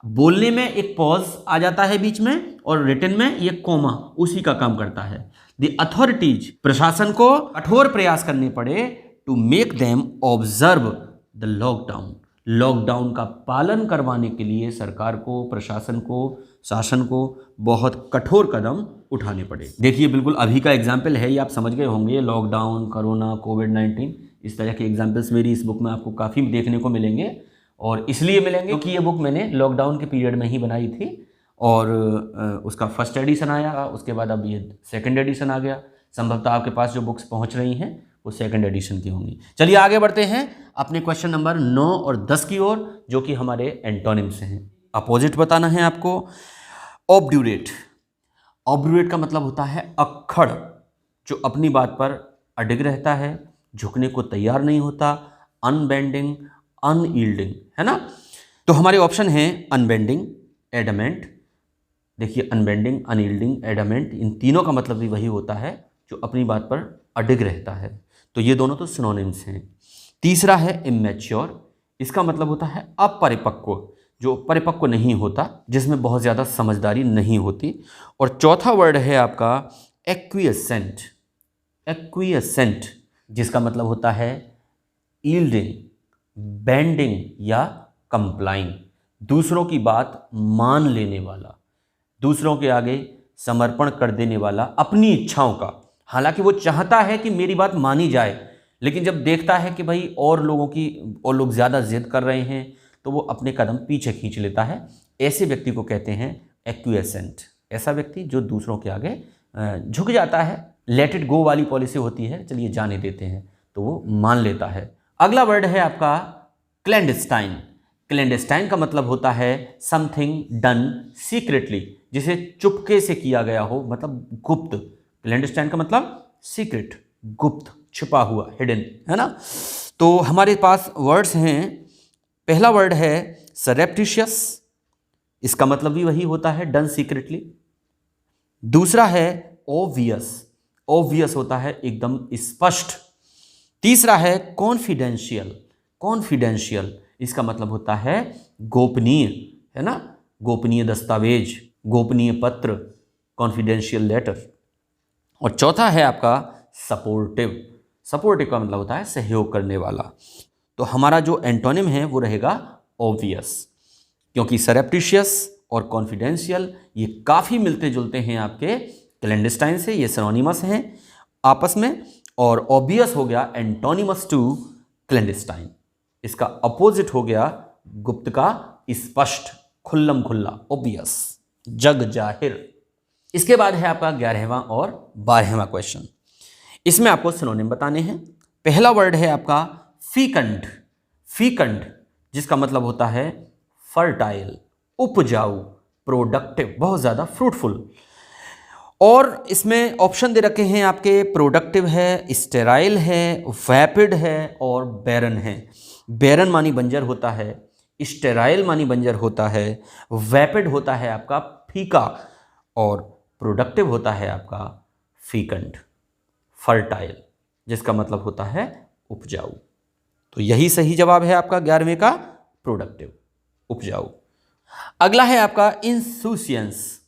बोलने में एक पॉज आ जाता है बीच में और रिटन में ये कॉमा उसी का काम करता है। द अथॉरिटीज, प्रशासन को कठोर प्रयास करने पड़े to make them observe the lockdown, lockdown का पालन करवाने के लिए सरकार को, प्रशासन को, शासन को बहुत कठोर कदम उठाने पड़े। देखिए बिल्कुल अभी का एग्जाम्पल है, ये आप समझ गए होंगे, लॉकडाउन, कोरोना, कोविड-19, इस तरह के एग्जाम्पल्स मेरी इस बुक में आपको काफ़ी देखने को मिलेंगे। और इसलिए मिलेंगे क्योंकि ये बुक मैंने लॉकडाउन के पीरियड में ही बनाई थी और उसका फर्स्ट एडिशन आया, उसके बाद अब ये सेकंड एडिशन आ गया। संभवतः आपके पास जो बुक्स पहुंच रही हैं वो सेकंड एडिशन की होंगी। चलिए आगे बढ़ते हैं अपने क्वेश्चन नंबर 9 और 10 की ओर, जो कि हमारे एंटोनिम्स हैं। अपोजिट बताना है आपको। ऑब्ड्यूरेट, ऑब्ड्यूरेट का मतलब होता है अक्खड़, जो अपनी बात पर अडिग रहता है, झुकने को तैयार नहीं होता। अनबेंडिंग, अनयील्डिंग, है ना। तो हमारे ऑप्शन हैं अनबेंडिंग, एडमेंट। देखिए अनबेंडिंग, अनयील्डिंग, एडमेंट, इन तीनों का मतलब भी वही होता है जो अपनी बात पर अडिग रहता है। तो ये दोनों तो सिनोनिम्स हैं। तीसरा है इमैच्योर, इसका मतलब होता है अपरिपक्व, जो परिपक्व नहीं होता, जिसमें बहुत ज़्यादा समझदारी नहीं होती। और चौथा वर्ड है आपका एक्विएसेंट, एक्विएसेंट, जिसका मतलब होता है यील्डिंग, बेंडिंग या कंप्लाइंग, दूसरों की बात मान लेने वाला, दूसरों के आगे समर्पण कर देने वाला अपनी इच्छाओं का। हालांकि वो चाहता है कि मेरी बात मानी जाए, लेकिन जब देखता है कि भाई और लोग ज़्यादा जिद कर रहे हैं तो वो अपने कदम पीछे खींच लेता है। ऐसे व्यक्ति को कहते हैं एक्विएसेंट, ऐसा व्यक्ति जो दूसरों के आगे झुक जाता है। लेट इट गो वाली पॉलिसी होती है, चलिए जाने देते हैं, तो वो मान लेता है। अगला वर्ड है आपका क्लैंडस्टाइन। क्लैंडस्टाइन का मतलब होता है समथिंग डन सीक्रेटली, जिसे चुपके से किया गया हो, मतलब गुप्त। क्लैंडस्टाइन का मतलब सीक्रेट, गुप्त, छुपा हुआ, हिडन, है ना। तो हमारे पास वर्ड्स हैं। पहला वर्ड है सररेप्टिशियस, इसका मतलब भी वही होता है डन सीक्रेटली। दूसरा है ऑब्वियस, ऑब्वियस होता है एकदम स्पष्ट। तीसरा है कॉन्फिडेंशियल, कॉन्फिडेंशियल, इसका मतलब होता है गोपनीय, है ना, गोपनीय दस्तावेज, गोपनीय पत्र, कॉन्फिडेंशियल लेटर। और चौथा है आपका सपोर्टिव, सपोर्टिव का मतलब होता है सहयोग करने वाला। तो हमारा जो एंटोनिम है वो रहेगा ऑब्वियस, क्योंकि सररेप्टिशियस और कॉन्फिडेंशियल ये काफ़ी मिलते जुलते हैं आपके क्लैंडस्टाइन से, ये सिनोनिमस हैं आपस में। और ऑब्वियस हो गया एंटोनिमस टू क्लैंडस्टाइन, इसका अपोजिट हो गया गुप्त का स्पष्ट, खुल्लम खुल्ला, ऑब्वियस, जग जाहिर। इसके बाद है आपका 11वां और 12वां क्वेश्चन। इसमें आपको सिनोनिम बताने हैं। पहला वर्ड है आपका फीकंड, फीकंड, जिसका मतलब होता है फर्टाइल, उपजाऊ, प्रोडक्टिव, बहुत ज़्यादा फ्रूटफुल। और इसमें ऑप्शन दे रखे हैं आपके, प्रोडक्टिव है, स्टेराइल है, वैपिड है और बैरन है। बैरन मानी बंजर होता है, स्टेराइल मानी बंजर होता है, वैपिड होता है आपका फीका और प्रोडक्टिव होता है आपका फीकंड, फर्टाइल, जिसका मतलब होता है उपजाऊ। तो यही सही जवाब है आपका 11वें का, प्रोडक्टिव, उपजाऊ। अगला है आपका इंसुशियंस।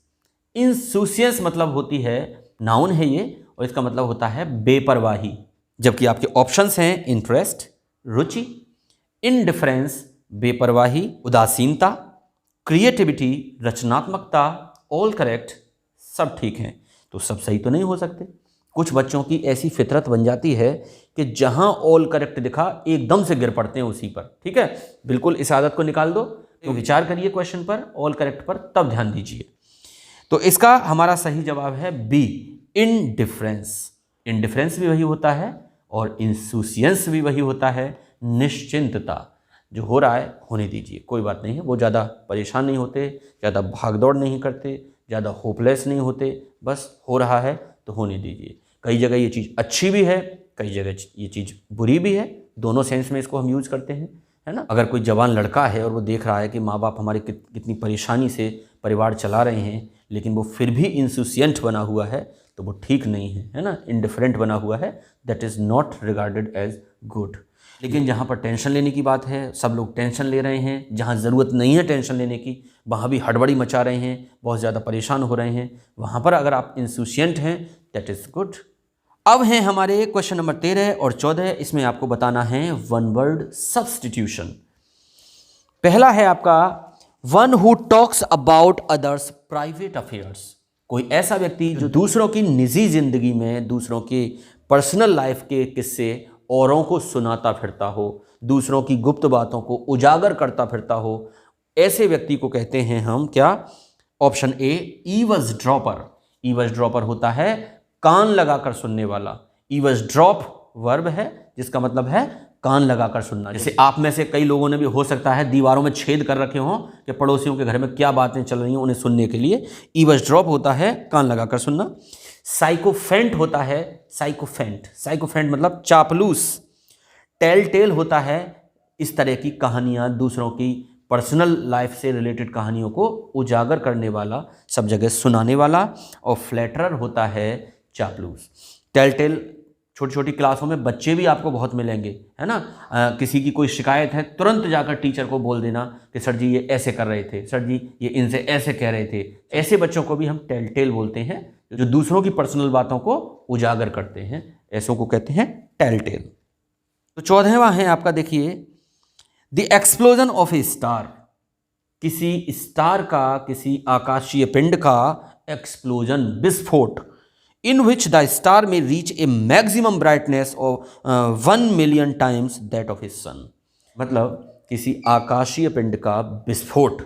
इंसुशियंस मतलब होती है नाउन है ये और इसका मतलब होता है बेपरवाही। जबकि आपके ऑप्शंस हैं इंटरेस्ट, रुचि, इनडिफरेंस, बेपरवाही, उदासीनता, क्रिएटिविटी, रचनात्मकता, ऑल करेक्ट, सब ठीक हैं। तो सब सही तो नहीं हो सकते। कुछ बच्चों की ऐसी फितरत बन जाती है कि जहां ऑल करेक्ट दिखा एकदम से गिर पड़ते हैं उसी पर। ठीक है, बिल्कुल इस आदत को निकाल दो। तो विचार करिए क्वेश्चन पर, ऑल करेक्ट पर, तब ध्यान दीजिए। तो इसका हमारा सही जवाब है बी, इनडिफरेंस। इनडिफरेंस भी वही होता है और इंसुशियंस भी वही होता है, निश्चिंतता। जो हो रहा है होने दीजिए, कोई बात नहीं है। वो ज़्यादा परेशान नहीं होते, ज़्यादा भागदौड़ नहीं करते, ज़्यादा होपलेस नहीं होते, बस हो रहा है तो होने दीजिए। कई जगह ये चीज़ अच्छी भी है, कई जगह ये चीज़ बुरी भी है, दोनों सेंस में इसको हम यूज़ करते हैं, है ना। अगर कोई जवान लड़का है और वो देख रहा है कि माँ बाप हमारे कितनी परेशानी से परिवार चला रहे हैं, लेकिन वो फिर भी इंसुशियंट बना हुआ है, तो वो ठीक नहीं है ना। इंडिफरेंट बना हुआ है, that is not regarded as good. लेकिन जहाँ पर टेंशन लेने की बात है, सब लोग टेंशन ले रहे हैं, जहाँ ज़रूरत नहीं है टेंशन लेने की वहाँ भी हड़बड़ी मचा रहे हैं, बहुत ज़्यादा परेशान हो रहे हैं, वहाँ पर अगर आप इंसुशियंट हैं, दैट इज़ गुड। अब हैं हमारे क्वेश्चन नंबर 13 और 14। इसमें आपको बताना है वन वर्ड सब्स्टिट्यूशन। पहला है आपका one who talks about others private affairs. कोई ऐसा व्यक्ति जो दूसरों की निजी जिंदगी में, दूसरों के पर्सनल लाइफ के किस्से औरों को सुनाता फिरता हो, दूसरों की गुप्त बातों को उजागर करता फिरता हो, ऐसे व्यक्ति को कहते हैं हम क्या? Option A, eaves dropper. Eaves dropper होता है कान लगाकर सुनने वाला। ईवज ड्रॉप वर्ब है जिसका मतलब है कान लगाकर सुनना। जैसे आप में से कई लोगों ने भी हो सकता है दीवारों में छेद कर रखे हों कि पड़ोसियों के घर में क्या बातें चल रही हैं उन्हें सुनने के लिए। ईवज ड्रॉप होता है कान लगाकर सुनना। साइकोफेंट होता है, साइकोफेंट मतलब चापलूस। टेल टेल होता है इस तरह की कहानियाँ, दूसरों की पर्सनल लाइफ से रिलेटेड कहानियों को उजागर करने वाला, सब जगह सुनाने वाला। और फ्लैटरर होता है चापलूस। टेल टेल छोटी छोटी क्लासों में बच्चे भी आपको बहुत मिलेंगे, है ना। किसी की कोई शिकायत है, तुरंत जाकर टीचर को बोल देना कि सर जी ये ऐसे कर रहे थे, सर जी ये इनसे ऐसे कह रहे थे। ऐसे बच्चों को भी हम टेल टेल बोलते हैं, जो दूसरों की पर्सनल बातों को उजागर करते हैं, ऐसों को कहते हैं टेल टेल। तो 14वां है आपका, देखिए, the explosion of A star. किसी स्टार का, किसी आकाशीय पिंड का एक्सप्लोजन, विस्फोट, इन विच द स्टार में reach a maximum brightness of 1 million times that of his son. मतलब किसी आकाशीय पिंड का विस्फोट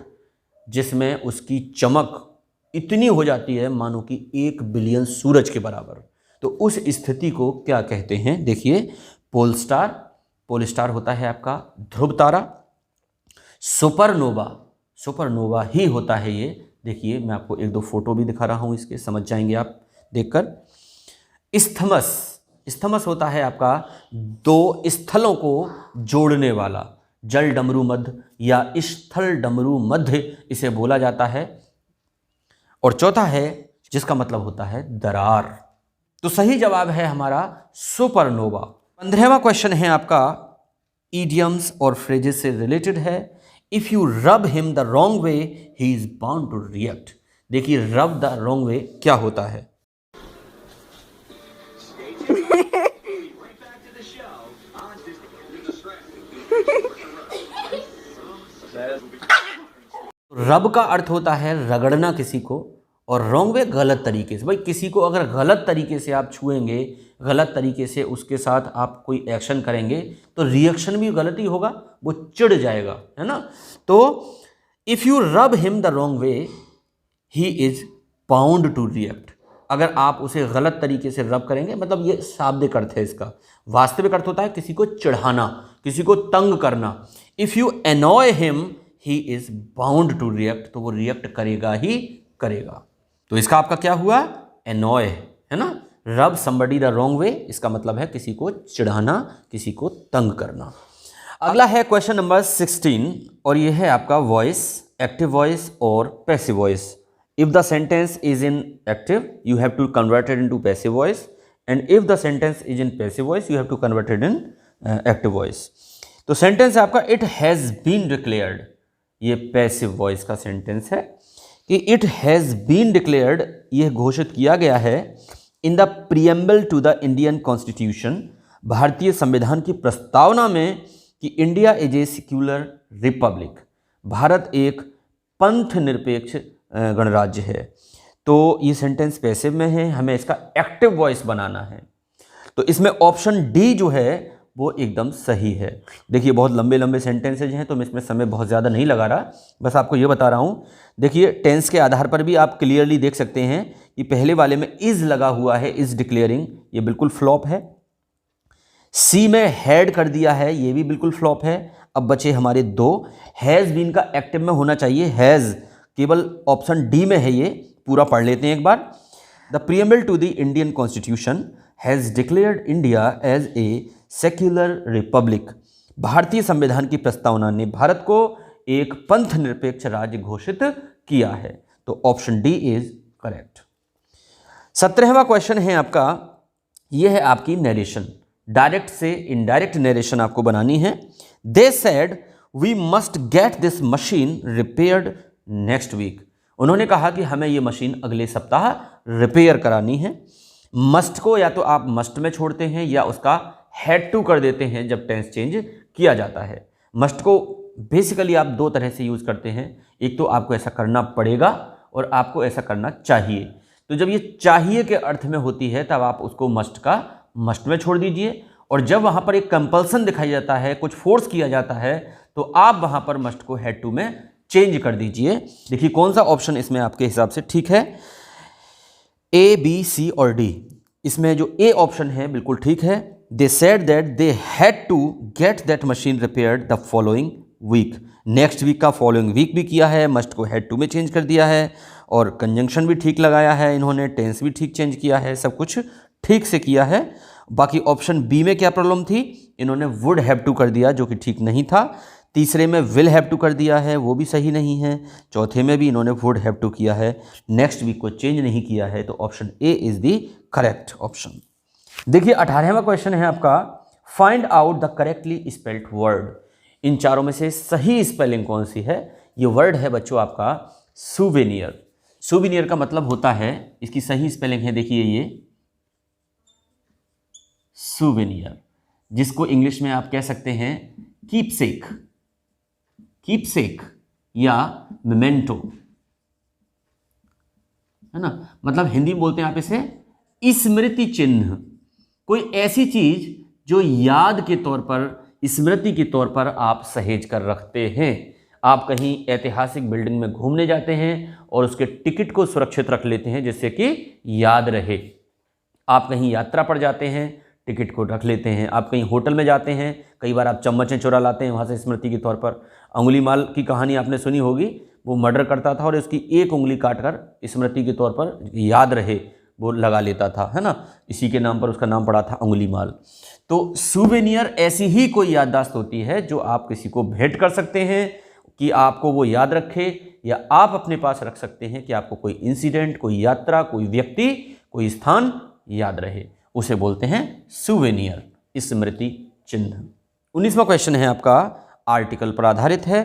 जिसमें उसकी चमक इतनी हो जाती है मानो कि 1 बिलियन सूरज के बराबर। तो उस स्थिति को क्या कहते हैं? देखिए, पोल स्टार। पोल स्टार होता है आपका ध्रुव तारा। सुपरनोवा ही होता है ये। देखिए, मैं आपको 1-2 फोटो भी दिखा रहा हूँ इसके, समझ जाएंगे आप देखकर। इस्थमस होता है आपका 2 स्थलों को जोड़ने वाला। जल डमरू मध्य या स्थल डमरू मध्य इसे बोला जाता है। और चौथा है जिसका मतलब होता है दरार। तो सही जवाब है हमारा सुपरनोवा। 15वां क्वेश्चन है आपका, इडियम्स और फ्रेजेस से रिलेटेड है। If you rub him the wrong way he is bound to react. देखिए, रब द रॉन्ग वे क्या होता है? रब का अर्थ होता है रगड़ना किसी को, और रॉन्ग वे गलत तरीके से। भाई, किसी को अगर गलत तरीके से आप छुएंगे, गलत तरीके से उसके साथ आप कोई एक्शन करेंगे, तो रिएक्शन भी गलत ही होगा, वो चिढ़ जाएगा, है ना। तो if you rub him the wrong way he is bound to react. अगर आप उसे गलत तरीके से रब करेंगे, मतलब ये शाब्दिक अर्थ है इसका। वास्तविक अर्थ होता है किसी को चिढ़ाना, किसी को तंग करना। If you annoy him he is bound to react, तो वो रिएक्ट करेगा ही करेगा। तो इसका आपका क्या हुआ? एनॉय, है ना। रब समबडी द रॉन्ग वे, इसका मतलब है किसी को चिढ़ाना, किसी को तंग करना। अगला है क्वेश्चन नंबर 16 और ये है आपका वॉइस, एक्टिव वॉइस और passive voice. If the sentence is in active you have to convert it into passive voice, and if the sentence is in passive voice you have to convert it in active voice. तो sentence है आपका it has been declared. ये passive voice का sentence है कि it has been declared, यह घोषित किया गया है in the preamble to the Indian constitution, भारतीय संविधान की प्रस्तावना में कि India is a secular republic, Bharat एक पंथ निरपेक्ष गणराज्य है। तो ये सेंटेंस पैसिव में है, हमें इसका एक्टिव वॉइस बनाना है। तो इसमें ऑप्शन डी जो है वो एकदम सही है। देखिए बहुत लंबे लंबे सेंटेंसेज हैं तो मैं इसमें समय बहुत ज़्यादा नहीं लगा रहा, बस आपको ये बता रहा हूँ। देखिए टेंस के आधार पर भी आप क्लियरली देख सकते हैं कि पहले वाले में इज़ लगा हुआ है, इज़ डिक्लेयरिंग, ये बिल्कुल फ्लॉप है। सी में हैड कर दिया है, ये भी बिल्कुल फ्लॉप है। अब बचे हमारे दो। हैज़ बीन का एक्टिव में होना चाहिए, हैज़ केवल ऑप्शन डी में है। ये पूरा पढ़ लेते हैं एक बार। The preamble to the Indian constitution has declared India as a secular republic, भारतीय संविधान की प्रस्तावना ने भारत को एक पंथ निरपेक्ष राज्य घोषित किया है। तो ऑप्शन डी इज करेक्ट। 17वां क्वेश्चन है आपका, यह है आपकी नरेशन, डायरेक्ट से इनडायरेक्ट नरेशन आपको बनानी है। They said we must get this machine repaired next week, उन्होंने कहा कि हमें यह मशीन अगले सप्ताह रिपेयर करानी है। मस्ट को या तो आप मस्ट में छोड़ते हैं या उसका हैड टू कर देते हैं जब टेंस चेंज किया जाता है। मस्ट को बेसिकली आप दो तरह से यूज़ करते हैं, एक तो आपको ऐसा करना पड़ेगा और आपको ऐसा करना चाहिए। तो जब ये चाहिए के अर्थ में होती है तब आप उसको मस्ट का मस्ट में छोड़ दीजिए, और जब वहाँ पर एक कंपल्सन दिखाई जाता है, कुछ फोर्स किया जाता है, तो आप वहाँ पर मस्ट को हैड टू में चेंज कर दीजिए। देखिए कौन सा ऑप्शन इसमें आपके हिसाब से ठीक है, ए, बी, सी और डी। इसमें जो ए ऑप्शन है बिल्कुल ठीक है। They said that they had to get that machine repaired the following week, next week का फॉलोइंग वीक भी किया है, मस्ट को हैड टू में चेंज कर दिया है, और कंजंक्शन भी ठीक लगाया है इन्होंने, टेंस भी ठीक चेंज किया है, सब कुछ ठीक से किया है। बाकी ऑप्शन बी में क्या प्रॉब्लम थी, इन्होंने वुड हैव टू कर दिया जो कि ठीक नहीं था। तीसरे में विल हैव टू कर दिया है, वो भी सही नहीं है। चौथे में भी इन्होंने वुड हैव टू किया है, नेक्स्ट वीक को चेंज नहीं किया है। तो option A is the correct option. देखिए 18वां क्वेश्चन है आपका, find out the correctly spelled word, इन चारों में से सही स्पेलिंग कौन सी है। ये वर्ड है बच्चों आपका सुवेनियर। सुवेनियर का मतलब होता है, इसकी सही स्पेलिंग है देखिए ये सुवेनियर, जिसको इंग्लिश में आप कह सकते हैं कीपसेक, कीपसेक या मेमेंटो, है ना। मतलब हिंदी में बोलते हैं आप इसे स्मृति चिन्ह, कोई ऐसी चीज जो याद के तौर पर, स्मृति के तौर पर आप सहेज कर रखते हैं। आप कहीं ऐतिहासिक बिल्डिंग में घूमने जाते हैं और उसके टिकट को सुरक्षित रख लेते हैं जिससे कि याद रहे। आप कहीं यात्रा पर जाते हैं, टिकट को रख लेते हैं। आप कहीं होटल में जाते हैं, कई बार आप चम्मचें चुरा लाते हैं वहाँ से स्मृति के तौर पर। अंगुलीमाल की कहानी आपने सुनी होगी, वो मर्डर करता था और उसकी एक उंगली काटकर स्मृति के तौर पर याद रहे वो लगा लेता था, है ना। इसी के नाम पर उसका नाम पड़ा था अंगुलीमाल। तो सुवेनियर ऐसी ही कोई याददाश्त होती है जो आप किसी को भेंट कर सकते हैं कि आपको वो याद रखे, या आप अपने पास रख सकते हैं कि आपको कोई इंसिडेंट, कोई यात्रा, कोई व्यक्ति, कोई स्थान याद रहे, उसे बोलते हैं सुवेनियर, स्मृति चिन्ह। 19वां क्वेश्चन है आपका, आर्टिकल पर आधारित है।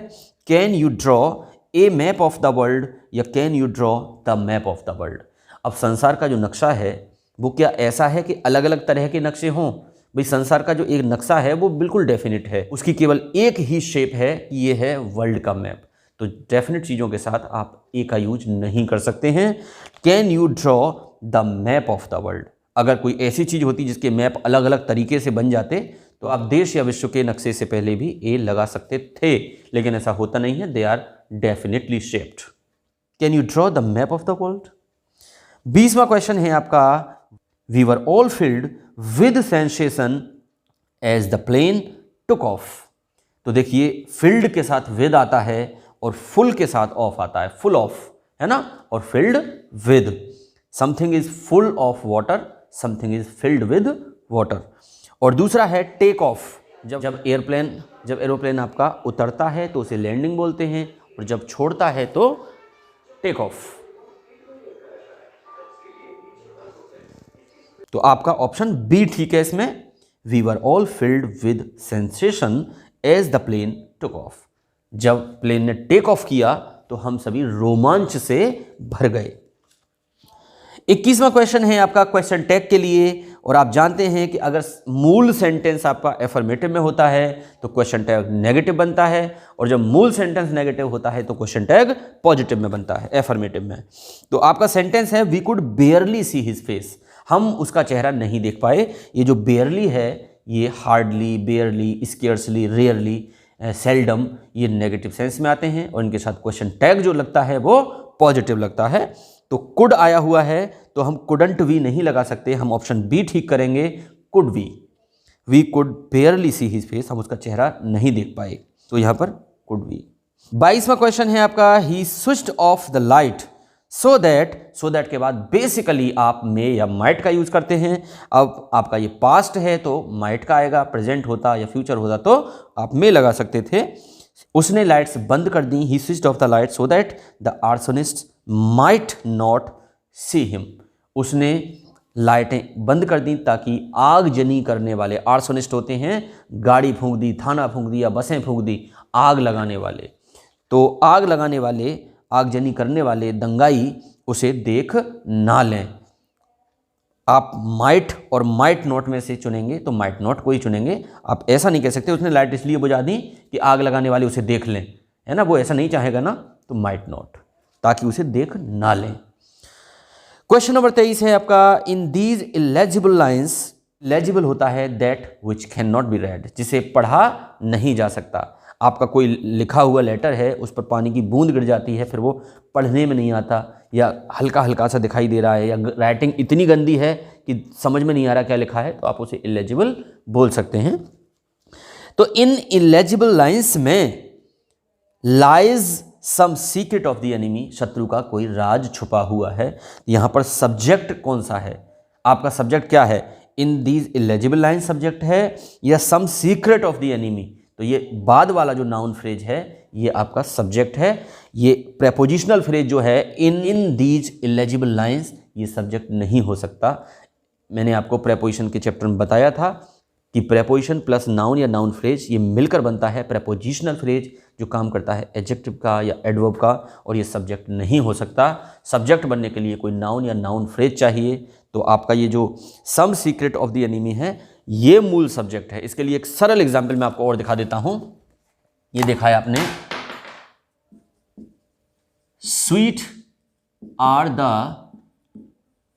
Can you draw a map of the world या can you draw the map of the world. अब संसार का जो नक्शा है वो क्या ऐसा है कि अलग अलग तरह के नक्शे हों। भाई संसार का जो एक नक्शा है वो बिल्कुल डेफिनेट है, उसकी केवल एक ही शेप है, ये है वर्ल्ड का मैप। तो डेफिनेट चीज़ों के साथ आप ए का यूज नहीं कर सकते हैं। Can you draw the map of the world, अगर कोई ऐसी चीज़ होती जिसके मैप अलग अलग तरीके से बन जाते तो आप देश या विश्व के नक्शे से पहले भी ए लगा सकते थे, लेकिन ऐसा होता नहीं है। They are definitely shaped. Can you draw the map of the world. 20वां क्वेश्चन है आपका, we were all filled with sensation as the plane took off. तो देखिए फिल्ड के साथ विद आता है और फुल के साथ ऑफ आता है, फुल ऑफ, है ना, और filled with. Something is full of water, something is filled with water. और दूसरा है टेक ऑफ, जब एरोप्लेन आपका उतरता है तो उसे लैंडिंग बोलते हैं, और जब छोड़ता है तो टेक ऑफ। तो आपका ऑप्शन बी ठीक है इसमें, we were all filled with sensation as the plane took off. जब प्लेन ने टेक ऑफ किया तो हम सभी रोमांच से भर गए। 21वां क्वेश्चन है आपका क्वेश्चन टैग के लिए, और आप जानते हैं कि अगर मूल सेंटेंस आपका एफर्मेटिव में होता है तो क्वेश्चन टैग नेगेटिव बनता है, और जब मूल सेंटेंस नेगेटिव होता है तो क्वेश्चन टैग पॉजिटिव में बनता है, एफर्मेटिव में। तो आपका सेंटेंस है we could barely see his face, हम उसका चेहरा नहीं देख पाए। ये जो बेयरली है ये हार्डली, बेयरली, स्केर्सली, रेयरली, सेल्डम, ये नेगेटिव सेंस में आते हैं, और इनके साथ क्वेश्चन टैग जो लगता है वो पॉजिटिव लगता है। तो कुड आया हुआ है तो हम कुडंट वी नहीं लगा सकते, हम ऑप्शन बी ठीक करेंगे, could we could barely see his face, हम उसका चेहरा नहीं देख पाए, तो यहां पर कुड वी। 22वां क्वेश्चन है आपका he switched off the light so that के बाद बेसिकली आप मे या माइट का यूज करते हैं। अब आपका ये पास्ट है तो माइट का आएगा, प्रेजेंट होता या फ्यूचर होता तो आप मे लगा सकते थे। उसने लाइट्स बंद कर दी, he switched off the light so that the arsonist might not see him, उसने लाइटें बंद कर दी ताकि आगजनी करने वाले, आर्सोनिस्ट होते हैं गाड़ी फूंक दी, थाना फूंक दिया, बसें फूंक दी, आग लगाने वाले, तो आग लगाने वाले, आगजनी करने वाले दंगाई उसे देख ना लें। आप माइट और माइट नॉट में से चुनेंगे तो माइट नॉट को ही चुनेंगे। आप ऐसा नहीं कह सकते उसने लाइट इसलिए बुझा दी कि आग लगाने वाले उसे देख लें, है ना, वो ऐसा नहीं चाहेगा ना, तो माइट नॉट, ताकि उसे देख ना लें। क्वेश्चन नंबर 23 है आपका इन दीज इलेजिबल लाइन्स, लेजिबल होता है that which can not be red, जिसे पढ़ा नहीं जा सकता। आपका कोई लिखा हुआ लेटर है, उस पर पानी की बूंद गिर जाती है, फिर वो पढ़ने में नहीं आता, या हल्का हल्का सा दिखाई दे रहा है, या राइटिंग इतनी गंदी है कि समझ में नहीं आ रहा क्या लिखा है, तो आप उसे इलेजिबल बोल सकते हैं। तो इन इलेजिबल लाइन्स में lies some secret of the enemy, शत्रु का कोई राज छुपा हुआ है। यहां पर सब्जेक्ट कौन सा है, आपका सब्जेक्ट क्या है, in these illegible line subject है या some secret of the enemy, तो ये बाद वाला जो नाउन फ्रेज है ये आपका सब्जेक्ट है। ये प्रेपोजिशनल फ्रेज जो है इन दीज इलेजिबल लाइन्स, ये सब्जेक्ट नहीं हो सकता। मैंने आपको प्रेपोजिशन के चैप्टर में बताया था कि प्रेपोजिशन प्लस नाउन या नाउन फ्रेज ये मिलकर बनता है प्रेपोजिशनल फ्रेज, जो काम करता है एडजेक्टिव का या एडवर्ब का, और ये सब्जेक्ट नहीं हो सकता। सब्जेक्ट बनने के लिए कोई नाउन या नाउन फ्रेज चाहिए। तो आपका ये जो some secret of the enemy है ये मूल सब्जेक्ट है। इसके लिए एक सरल एग्जाम्पल मैं आपको और दिखा देता हूं। ये देखा है आपने, sweet are the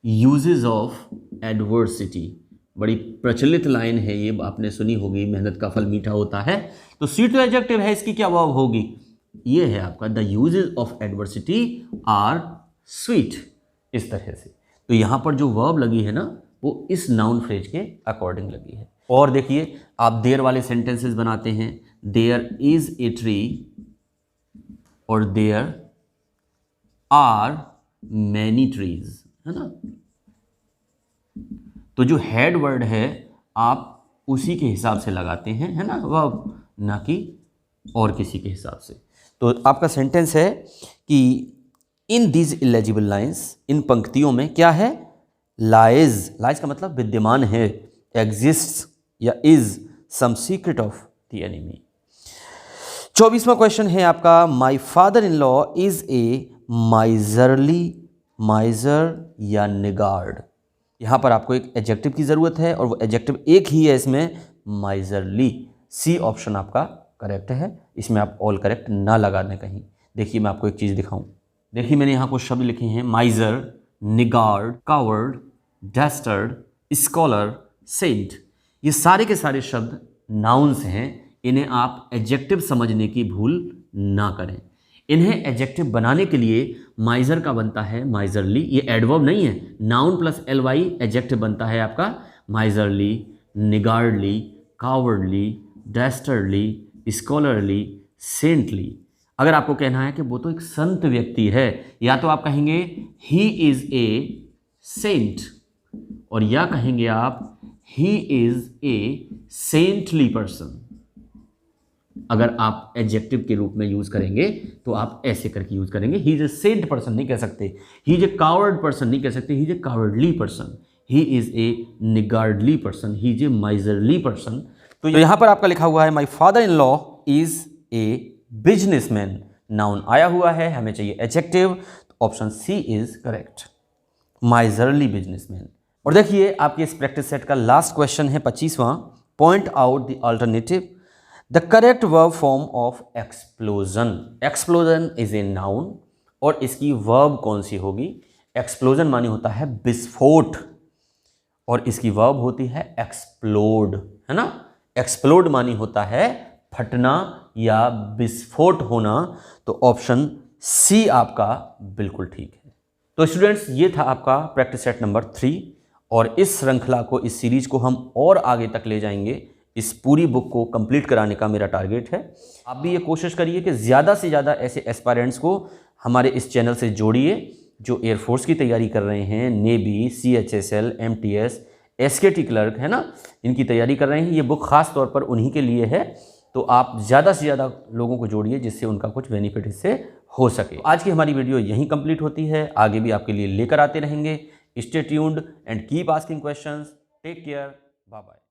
uses of adversity, बड़ी प्रचलित लाइन है ये, आपने सुनी होगी, मेहनत का फल मीठा होता है। तो स्वीट तो एडजेक्टिव है, इसकी क्या वर्ब होगी, ये है आपका the uses of adversity are sweet, इस तरह से। तो यहां पर जो वर्ब लगी है ना वो इस नाउन फ्रेज के अकॉर्डिंग लगी है। और देखिए आप देयर वाले सेंटेंसेस बनाते हैं, देयर इज ए ट्री और देयर आर मैनी ट्रीज, है ना। तो जो हेड वर्ड है आप उसी के हिसाब से लगाते हैं, है ना, वर्ब, ना कि और किसी के हिसाब से। तो आपका सेंटेंस है कि इन दीज इलेजिबल लाइन्स, इन पंक्तियों में क्या है, लाइज, लाइज का मतलब विद्यमान है, एग्जिस्ट या is some secret of the enemy. 24वां क्वेश्चन है आपका my father in law is a miserly, miser या निगार्ड। यहां पर आपको एक एडजेक्टिव की जरूरत है और वो एडजेक्टिव एक ही है इसमें, माइजरली। सी ऑप्शन आपका करेक्ट है, इसमें आप ऑल करेक्ट ना लगा दें कहीं। देखिए मैं आपको एक चीज दिखाऊं, देखिए मैंने यहां कुछ शब्द लिखे हैं, माइजर, निगार्ड, कावर्ड, डस्टर्ड, स्कॉलर, सेंट। ये सारे के सारे शब्द नाउन्स हैं, इन्हें आप एडजेक्टिव समझने की भूल ना करें। इन्हें एडजेक्टिव बनाने के लिए माइजर का बनता है माइजरली, ये एडवर्ब नहीं है, नाउन प्लस ly एडजेक्टिव बनता है आपका miserly, niggardly, cowardly, dastardly, scholarly, saintly. अगर आपको कहना है कि वो तो एक संत व्यक्ति है, या तो आप कहेंगे ही इज ए सेंट, और या कहेंगे आप ही इज ए सेंटली पर्सन। अगर आप एडजेक्टिव के रूप में यूज करेंगे तो आप ऐसे करके यूज करेंगे, he is a saint person नहीं कह सकते, he is a coward person नहीं कह सकते, he is a cowardly person, he is a niggardly person, he is a miserly person. तो यहां पर आपका लिखा हुआ है my father in law is a businessman, noun आया हुआ है, हमें चाहिए एडजेक्टिव, तो option C is correct. Miserly businessman. और देखिए आपके इस प्रैक्टिस सेट का लास्ट क्वेश्चन है 25वां। Point out the alternative the correct verb form of explosion. Explosion is a noun और इसकी वर्ब कौन सी होगी? एक्सप्लोजन मानी होता है विस्फोट और इसकी वर्ब होती है एक्सप्लोड, है ना। एक्सप्लोड मानी होता है फटना या विस्फोट होना। तो ऑप्शन सी आपका बिल्कुल ठीक है। तो स्टूडेंट्स ये था आपका प्रैक्टिस सेट नंबर 3 और इस श्रृंखला को, इस सीरीज को हम और आगे तक ले जाएंगे। इस पूरी बुक को कंप्लीट कराने का मेरा टारगेट है। आप भी ये कोशिश करिए कि ज़्यादा से ज़्यादा ऐसे एस्पायरेंट्स को हमारे इस चैनल से जोड़िए जो एयरफोर्स की तैयारी कर रहे हैं, navy, CHSL, MTS, SKT clerk, है ना, इनकी तैयारी कर रहे हैं। ये बुक खास तौर पर उन्हीं के लिए है। तो आप ज़्यादा से ज़्यादा लोगों को जोड़िए जिससे उनका कुछ बेनिफिट इससे हो सके। आज की हमारी वीडियो यहीं कंप्लीट होती है। आगे भी आपके लिए लेकर आते रहेंगे। Stay tuned and keep asking questions. Take care, bye bye.